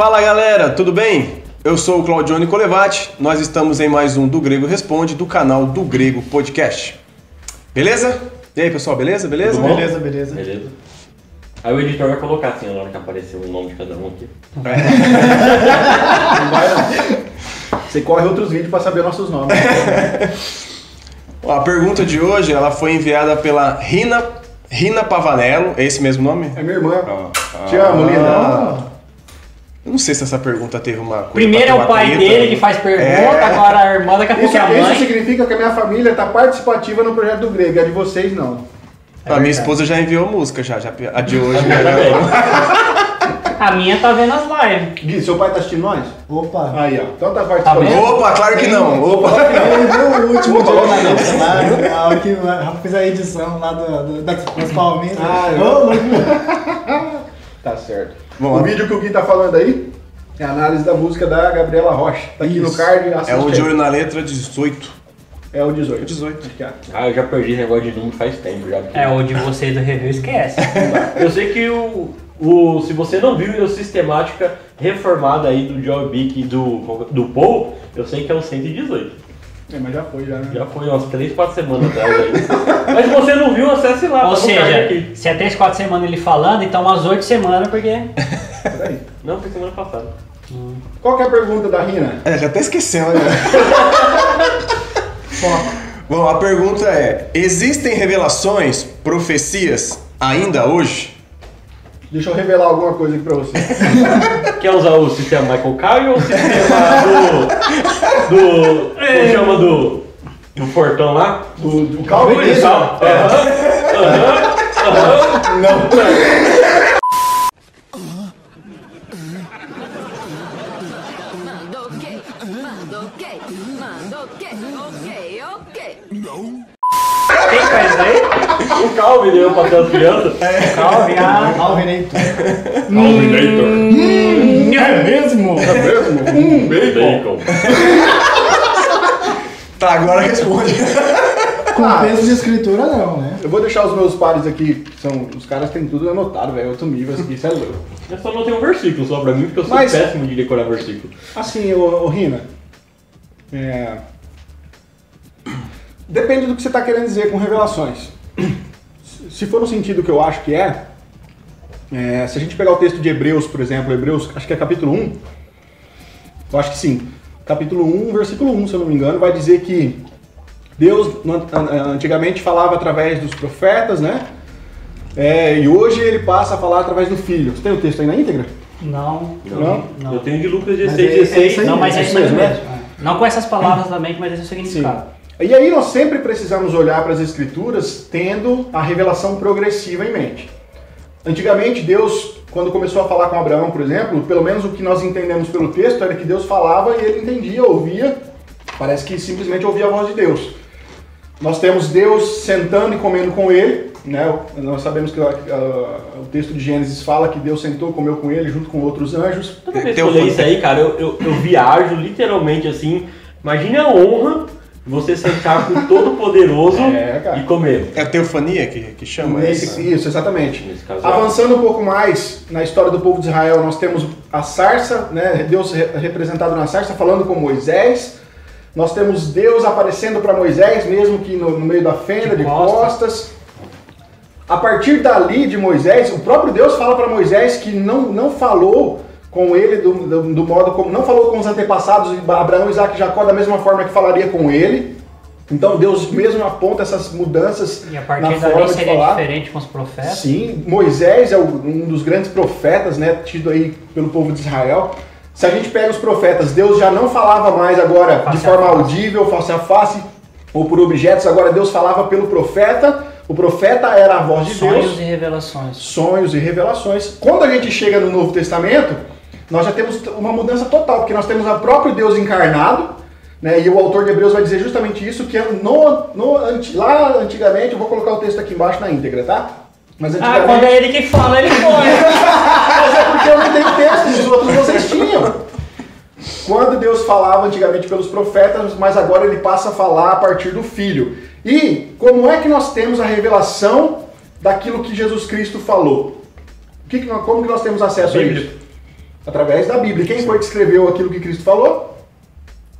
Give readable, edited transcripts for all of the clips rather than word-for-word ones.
Fala galera, tudo bem? Eu sou o Claudione Colevati, nós estamos em mais um Do Grego Responde, do canal Do Grego Podcast. Beleza? E aí pessoal, beleza? Beleza? Beleza. Aí o editor vai colocar assim na hora que aparecer o nome de cada um aqui. Você corre outros vídeos para saber nossos nomes. A pergunta de hoje ela foi enviada pela Rina Pavanello, é esse mesmo nome? É minha irmã. Te amo, linda. Eu não sei se essa pergunta teve uma coisa. Primeiro é o pai dele que faz pergunta, agora a irmã, daqui a pouco é a mãe. Isso significa que a minha família está participativa no projeto do Grego, a de vocês não. A minha esposa já enviou música, já a de hoje. A minha tá vendo as lives. Gui, seu pai tá assistindo nós? Opa! Aí, ó. Então tá participando. vendo? Opa, claro que não. Opa. Ele viu o último jornalista lá, que fez a edição lá das palminhas. Tá certo. Bom, O vídeo que o Gui tá falando aí é a análise da música da Gabriela Rocha. Tá aqui no card. é o de olho na letra 18. É o 18. 18. Acho que é. Ah, eu já perdi esse negócio de número faz tempo já. É, o de vocês do review esquece. Eu sei que se você não viu a sistemática reformada aí do Joe Bick e do Paul, eu sei que é o 118. É, mas já foi, já, né? Já foi umas 3, 4 semanas atrás aí. Mas se você não viu, acesse lá. Ou tá no card seja, aqui. se é 3, 4 semanas ele falando, então umas 8 semanas, porque... Peraí. Não, foi semana passada. Qual que é a pergunta da Rina? Já até esqueceu, né? Bom, a pergunta é: existem revelações, profecias ainda hoje? Deixa eu revelar alguma coisa aqui pra você. Quer usar o sistema Michael Caio ou o sistema como chama do Fortão lá? Do Calvin? Não. Quem faz isso aí? O Calvin deu pra ter as crianças. Calvin, Alvinator. É mesmo? É mesmo? Bacon. Tá, agora responde. Com peso de escritura não, né? Eu vou deixar os meus pares aqui, os caras têm tudo anotado, velho, outro nível, isso aqui, isso é louco. Eu só não tenho um versículo só pra mim, porque eu sou Mas- péssimo de decorar versículo. Assim, ô Rina, depende do que você está querendo dizer com revelações. Se for no sentido que eu acho que se a gente pegar o texto de Hebreus, por exemplo, Hebreus, acho que é capítulo 1, eu acho que sim, capítulo 1, versículo 1, se eu não me engano, vai dizer que Deus antigamente falava através dos profetas, né? E hoje ele passa a falar através do Filho. Você tem o texto aí na íntegra? Não. Eu tenho de Lucas Mas 16, é 16. isso aí. Não, mas é isso aí mesmo, mesmo. né? Não com essas palavras também, mas esse é o significado. E aí nós sempre precisamos olhar para as Escrituras tendo a revelação progressiva em mente. Antigamente Deus, quando começou a falar com Abraão, por exemplo, pelo menos o que nós entendemos pelo texto era que Deus falava e ele entendia, ouvia, parece que simplesmente ouvia a voz de Deus. Nós temos Deus sentando e comendo com ele, né? Nós sabemos que o texto de Gênesis fala que Deus sentou e comeu com ele junto com outros anjos. Toda vez que eu leio isso aí, cara, eu viajo literalmente assim. Imagine a honra de você sentar com o Todo-Poderoso Cara. e comer. É a teofania que chama isso? Isso, exatamente. Nesse caso, Avançando um pouco mais na história do povo de Israel, nós temos a sarça, né? Deus representado na sarça falando com Moisés. Nós temos Deus aparecendo para Moisés, mesmo que no meio da fenda, de costas. A partir dali de Moisés, o próprio Deus fala para Moisés que não falou com ele do modo como... Não falou com os antepassados, Abraão, Isaac e Jacó, da mesma forma que falaria com ele. Então Deus mesmo aponta essas mudanças E a na partir forma dali de seria falar. diferente com os profetas? Sim, Moisés é um dos grandes profetas, né, tido aí pelo povo de Israel. Se a gente pega os profetas, Deus já não falava mais agora de Face a forma face. audível, face a face, ou por objetos, agora Deus falava pelo profeta, o profeta era a voz de Sonhos Deus, e revelações. sonhos e revelações. Quando a gente chega no Novo Testamento, nós já temos uma mudança total, porque nós temos o próprio Deus encarnado, né, e o autor de Hebreus vai dizer justamente isso, que lá antigamente, eu vou colocar o texto aqui embaixo na íntegra, tá? Mas antigamente... Quando é ele que fala, ele põe. Mas é porque eu não tenho texto, os outros vocês tinham. Quando Deus falava antigamente pelos profetas, mas agora ele passa a falar a partir do Filho. E como é que nós temos a revelação daquilo que Jesus Cristo falou? Como que nós temos acesso a isso? Através da Bíblia. Quem foi que escreveu aquilo que Cristo falou?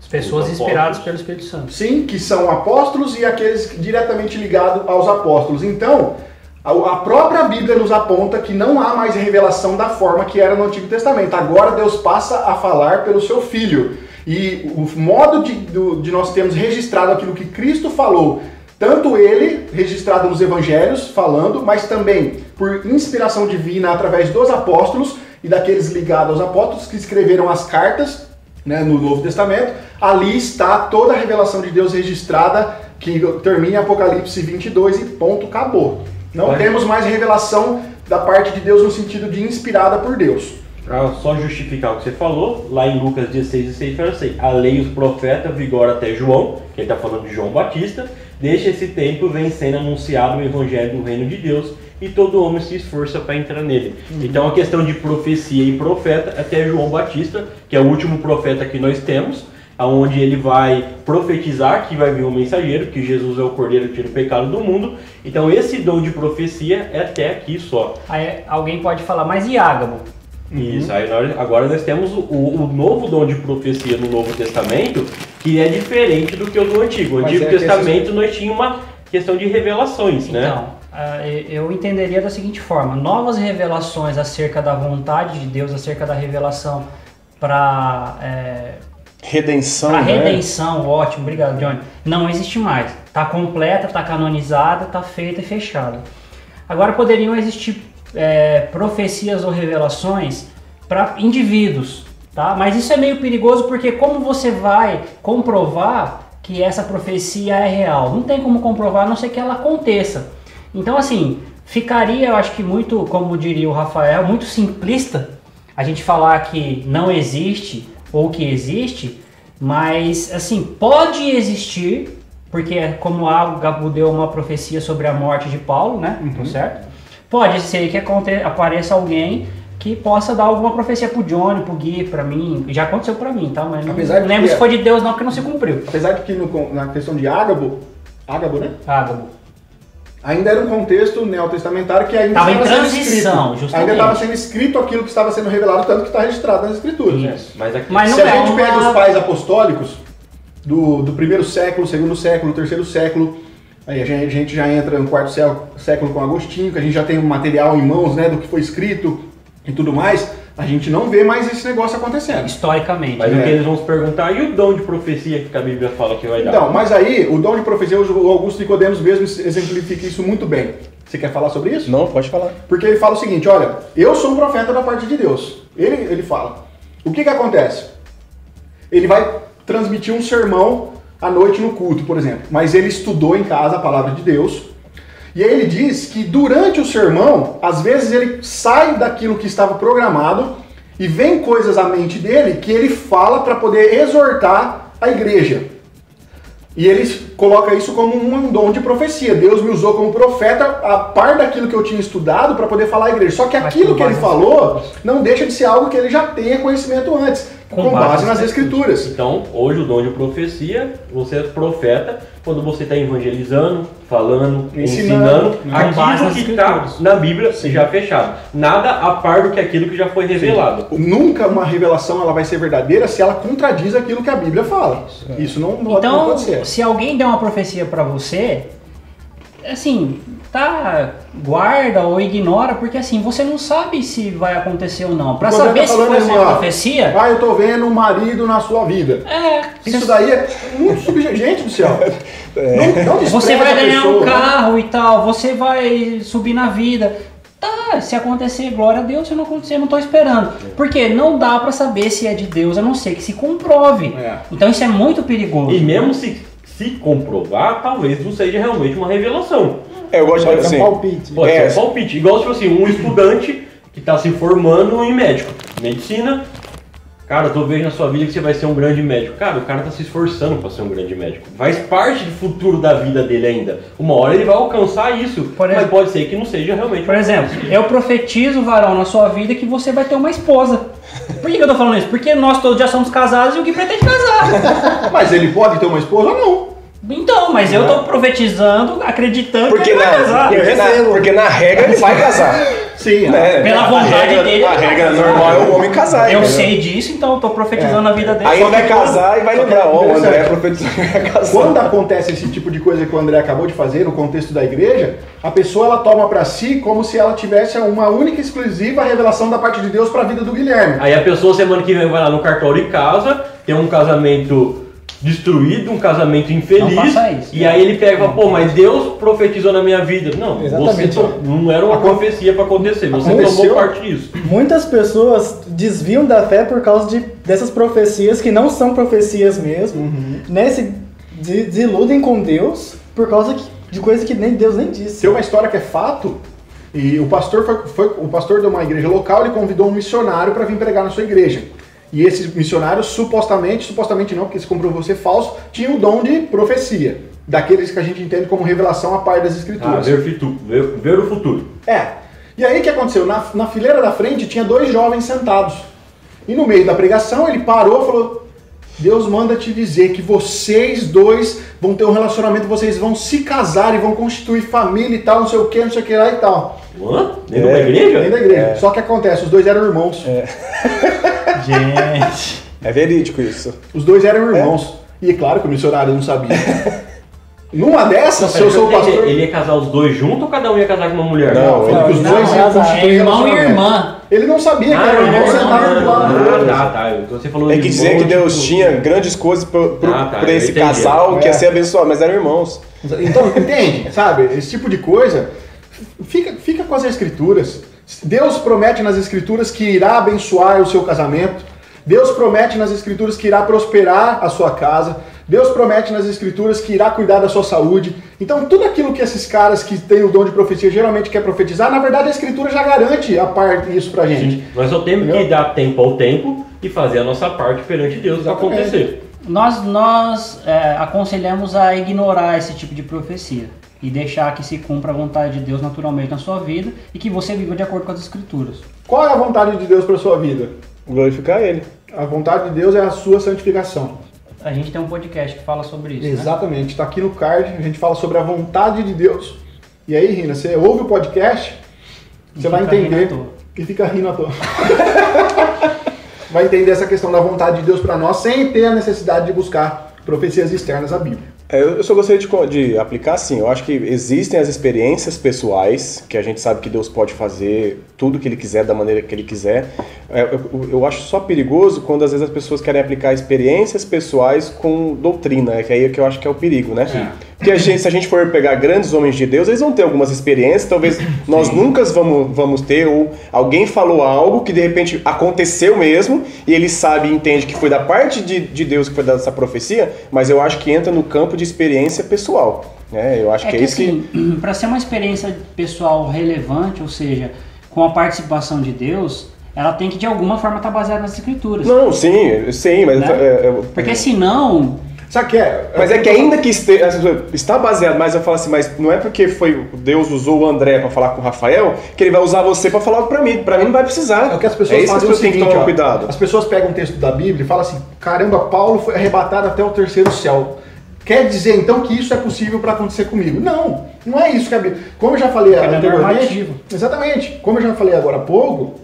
As pessoas inspiradas pelo Espírito Santo. Sim, que são apóstolos e aqueles diretamente ligados aos apóstolos. Então, a própria Bíblia nos aponta que não há mais revelação da forma que era no Antigo Testamento. Agora Deus passa a falar pelo seu Filho. E o modo de nós termos registrado aquilo que Cristo falou, tanto ele, registrado nos Evangelhos, falando, mas também por inspiração divina através dos apóstolos e daqueles ligados aos apóstolos que escreveram as cartas, né, no Novo Testamento, ali está toda a revelação de Deus registrada, que termina em Apocalipse 22 e ponto, acabou. Não temos mais revelação da parte de Deus no sentido de inspirada por Deus. Para só justificar o que você falou, lá em Lucas 16:6 fala assim: a lei e os profetas vigora até João, que ele está falando de João Batista, desde esse tempo vem sendo anunciado o evangelho do reino de Deus e todo homem se esforça para entrar nele. Então a questão de profecia e profeta até João Batista, que é o último profeta que nós temos, onde ele vai profetizar que vai vir um mensageiro, que Jesus é o Cordeiro que tira o pecado do mundo. Então esse dom de profecia é até aqui só. Aí alguém pode falar, mas e Ágabo? Isso, aí agora nós temos o novo dom de profecia no Novo Testamento, que é diferente do que o do Antigo. O Antigo Testamento nós tínhamos uma questão de revelações, né? Então, eu entenderia da seguinte forma: novas revelações acerca da vontade de Deus, acerca da revelação para redenção, para né? redenção, ótimo, obrigado, Johnny. Não existe mais. Está completa, está canonizada, está feita e fechada. Agora poderiam existir profecias ou revelações para indivíduos, tá? Mas isso é meio perigoso porque como você vai comprovar que essa profecia é real? Não tem como comprovar a não ser que ela aconteça. Então assim, ficaria, eu acho que muito, como diria o Rafael, muito simplista a gente falar que não existe ou que existe, mas assim, pode existir, porque como Ágabo deu uma profecia sobre a morte de Paulo, né? Certo? Pode ser que apareça alguém que possa dar alguma profecia pro Johnny, pro Gui, pra mim. Já aconteceu pra mim, tá? Mas não lembro se foi de Deus não, porque não se cumpriu. Apesar de que na questão de Ágabo, né? Ágabo. Ainda era um contexto neotestamentário que ainda estava em sendo transição, escrito. justamente. Ainda estava sendo escrito aquilo que estava sendo revelado, tanto que está registrado nas escrituras. Isso. Mas se a gente pega os pais apostólicos do primeiro século, segundo século, terceiro século, aí a gente já entra no quarto século com Agostinho, que a gente já tem um material em mãos, né, do que foi escrito e tudo mais, a gente não vê mais esse negócio acontecendo. Historicamente. Mas o que eles vão se perguntar, e o dom de profecia que a Bíblia fala que vai dar? Então, mas aí, o dom de profecia, o Augusto Nicodemos mesmo exemplifica isso muito bem. Você quer falar sobre isso? Não, pode falar. Porque ele fala o seguinte, olha, eu sou um profeta da parte de Deus. Ele fala. O que acontece? Ele vai transmitir um sermão à noite no culto, por exemplo. Mas ele estudou em casa a palavra de Deus. E aí ele diz que durante o sermão, às vezes ele sai daquilo que estava programado e vem coisas à mente dele que ele fala para poder exortar a igreja. E ele coloca isso como um dom de profecia. Deus me usou como profeta a par daquilo que eu tinha estudado para poder falar à igreja. Só que aquilo que ele falou não deixa de ser algo que ele já tenha conhecimento antes, com base nas escrituras. Então, hoje o dom de profecia, você é profeta quando você está evangelizando, falando, ensinando aquilo que está na Bíblia já fechado. Nada a par do que aquilo que já foi revelado. Sim. Nunca uma revelação ela vai ser verdadeira se ela contradiz aquilo que a Bíblia fala. Isso não pode acontecer. Então, se alguém der uma profecia para você, assim, guarda ou ignora, porque assim, você não sabe se vai acontecer ou não. Para saber se foi uma profecia... eu tô vendo um marido na sua vida. Isso daí é muito subjetivo. Gente do céu. Não você vai ganhar um carro e tal, você vai subir na vida. Se acontecer, glória a Deus. Se não acontecer, não tô esperando. Porque não dá para saber se é de Deus, a não ser que se comprove. Então isso é muito perigoso. E mesmo se comprovar, talvez não seja realmente uma revelação. Eu gosto de assim. Palpite. Pode ser um palpite. Igual, tipo assim, um estudante que está se formando em medicina. Cara, eu vejo na sua vida que você vai ser um grande médico. Cara, o cara está se esforçando para ser um grande médico. Faz parte do futuro da vida dele ainda. Uma hora ele vai alcançar isso, mas pode ser que não seja realmente. Por exemplo, eu profetizo, varão, na sua vida que você vai ter uma esposa. Por que eu tô falando isso? Porque nós todos já somos casados e o Gui pretende casar. Mas ele pode ter uma esposa ou não? Então, mas eu tô profetizando, acreditando que ele vai casar. Porque na regra ele vai casar. Sim, Pela vontade dele. A regra normal é o homem casar. Eu entendeu? sei disso, então eu tô profetizando a vida dele. Aí ele vai casar e vai lembrar, ó, o interessante. André profetizou que vai casar. Quando acontece esse tipo de coisa que o André acabou de fazer no contexto da igreja, a pessoa ela toma pra si como se ela tivesse uma única e exclusiva revelação da parte de Deus pra vida do Guilherme. Aí a pessoa semana que vem vai lá no cartório e casa, tem um casamento destruído, um casamento infeliz, Não faça isso. e aí ele pega e fala, pô, mas Deus profetizou na minha vida. Não, Exatamente. não era uma profecia para acontecer, você Aconteceu. tomou parte disso. Muitas pessoas desviam da fé por causa dessas profecias que não são profecias mesmo, né? Se iludem com Deus por causa de coisas que nem Deus nem disse. Tem uma história que é fato, e o pastor o pastor de uma igreja local, ele convidou um missionário para vir pregar na sua igreja. E esse missionário, supostamente não, porque se comprovou ser falso, tinha o dom de profecia. Daqueles que a gente entende como revelação a par das escrituras. Ver o futuro. E aí o que aconteceu? Na fileira da frente tinha 2 jovens sentados. E no meio da pregação ele parou e falou: Deus manda te dizer que vocês 2 vão ter um relacionamento, vocês vão se casar e vão constituir família e tal, não sei o que lá e tal. Hã? Dentro da igreja? Dentro da igreja. Só que acontece, os 2 eram irmãos. Gente. É verídico isso. Os 2 eram irmãos. E é claro que o missionário não sabia. Numa dessas, se eu sou o pastor... Ele ia casar os 2 juntos ou cada um ia casar com uma mulher? Não, Falou que os não, 2 iam não, constituir é irmão e relacionamento. irmã. Ele não sabia que era irmão, sentado do lado. Tá. Então você falou É que dizer que Deus tinha grandes coisas pra eu esse entendi. casal que ia ser abençoado, mas eram irmãos. Então, entende? Sabe? Esse tipo de coisa, fica com as escrituras. Deus promete nas escrituras que irá abençoar o seu casamento. Deus promete nas escrituras que irá prosperar a sua casa. Deus promete nas escrituras que irá cuidar da sua saúde. Então, tudo aquilo que esses caras que têm o dom de profecia geralmente quer profetizar, na verdade a escritura já garante a parte isso pra gente. Sim. Nós só temos que dar tempo ao tempo e fazer a nossa parte perante Deus para Exatamente. acontecer. Nós aconselhamos a ignorar esse tipo de profecia e deixar que se cumpra a vontade de Deus naturalmente na sua vida e que você viva de acordo com as escrituras. Qual é a vontade de Deus pra sua vida? Glorificar Ele. A vontade de Deus é a sua santificação. A gente tem um podcast que fala sobre isso, né? Exatamente, está aqui no card, a gente fala sobre a vontade de Deus. E aí, Rina, você ouve o podcast, você vai fica rindo entender à toa. e fica rindo à toa. Vai entender essa questão da vontade de Deus para nós sem ter a necessidade de buscar profecias externas à Bíblia. Eu só gostaria de aplicar assim, eu acho que existem as experiências pessoais, que a gente sabe que Deus pode fazer tudo que Ele quiser, da maneira que Ele quiser. Eu acho só perigoso quando às vezes as pessoas querem aplicar experiências pessoais com doutrina, que aí é que eu acho que é o perigo, né? Porque se a gente for pegar grandes homens de Deus, eles vão ter algumas experiências, talvez nós nunca vamos ter, ou alguém falou algo que de repente aconteceu mesmo, e ele sabe e entende que foi da parte de Deus que foi dada essa profecia, mas eu acho que entra no campo de experiência pessoal, né? Eu acho que é isso assim, para ser uma experiência pessoal relevante, ou seja, com a participação de Deus, ela tem que de alguma forma estar baseada nas escrituras. Não, sim, mas... Né? Porque senão... Sabe o que é? Mas é que ainda que está baseado, mas eu falo assim, mas não é porque Deus usou o André para falar com o Rafael, que ele vai usar você para falar para mim. Para mim não vai precisar. É o que as pessoas isso que fazem as pessoas têm que tomar ó, cuidado. As pessoas pegam um texto da Bíblia e falam assim, caramba, Paulo foi arrebatado até o 3º céu. Quer dizer então que isso é possível para acontecer comigo? Não, não é isso que a Bíblia... Como eu já falei anteriormente... Exatamente. Como eu já falei agora há pouco,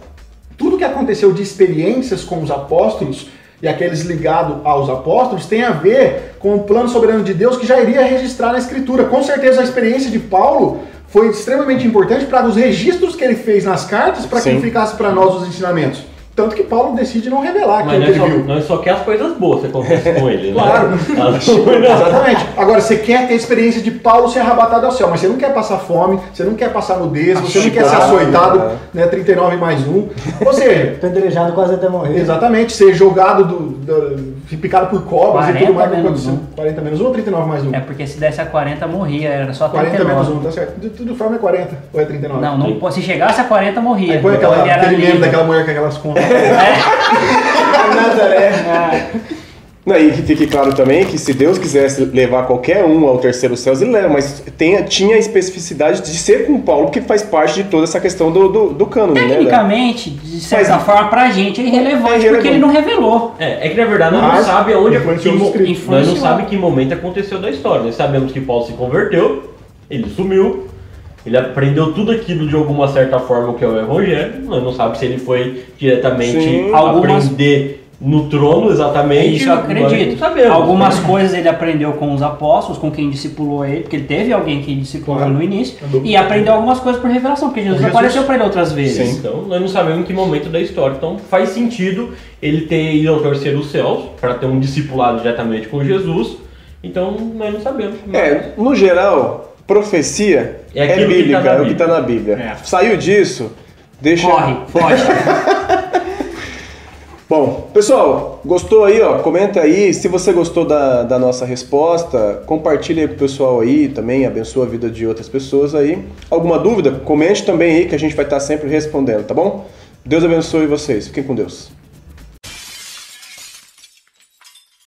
tudo que aconteceu de experiências com os apóstolos e aqueles ligados aos apóstolos tem a ver com o plano soberano de Deus que já iria registrar na Escritura. Com certeza a experiência de Paulo foi extremamente importante para os registros que ele fez nas cartas para que ficasse para nós os ensinamentos. Tanto que Paulo decide não revelar aquilo que ele viu. Nós só quer as coisas boas que acontecem com ele, né? Claro. Exatamente. Agora, você quer ter a experiência de Paulo ser arrebatado ao céu, mas você não quer passar fome, você não quer passar nudez, você não quer ser açoitado, né, 39 mais 1. Ou seja... Pendurejado quase até morrer. Exatamente, ser jogado, picado por cobras e tudo mais. 40 menos 1 ou 39 mais 1? É porque se desse a 40 morria, era só 40 39. menos 1, tá certo. De toda forma é 40, ou é 39? Não, se chegasse a 40 morria. Aí põe aquele meme daquela mulher com aquelas contas. Não, e que fique claro também que se Deus quisesse levar qualquer um ao 3º céu, ele leva, mas tinha a especificidade de ser com Paulo, porque faz parte de toda essa questão do cânone, né? Tecnicamente, de certa forma, pra gente é irrelevante, porque ele não revelou. É que na verdade nós não sabemos influenciou. nós não sabemos que momento aconteceu da história. Nós sabemos que Paulo se converteu, ele sumiu, Ele aprendeu tudo aquilo de alguma certa forma, que é o Evangelho. Nós não sabemos se ele foi diretamente Sim. aprender no trono, exatamente. Isso eu acredito. Não sabemos. Algumas coisas ele aprendeu com os apóstolos, com quem discipulou ele, porque ele teve alguém que discipulou ele no início, e aprendeu algumas coisas por revelação, porque Jesus apareceu para ele outras vezes. Sim. Então, nós não sabemos em que momento da história. Então, faz sentido ele ter ido ao terceiro céus para ter um discipulado diretamente com Jesus. Então, nós não sabemos. No geral, profecia É é aquilo que bíblica, tá na é o que está na Bíblia. É. Saiu disso, deixa... Corre, foge. Bom, pessoal, gostou aí, ó? Comenta aí. Se você gostou da nossa resposta, compartilha aí com o pessoal aí também, abençoa a vida de outras pessoas aí. Alguma dúvida? Comente também aí que a gente vai estar sempre respondendo, tá bom? Deus abençoe vocês. Fiquem com Deus.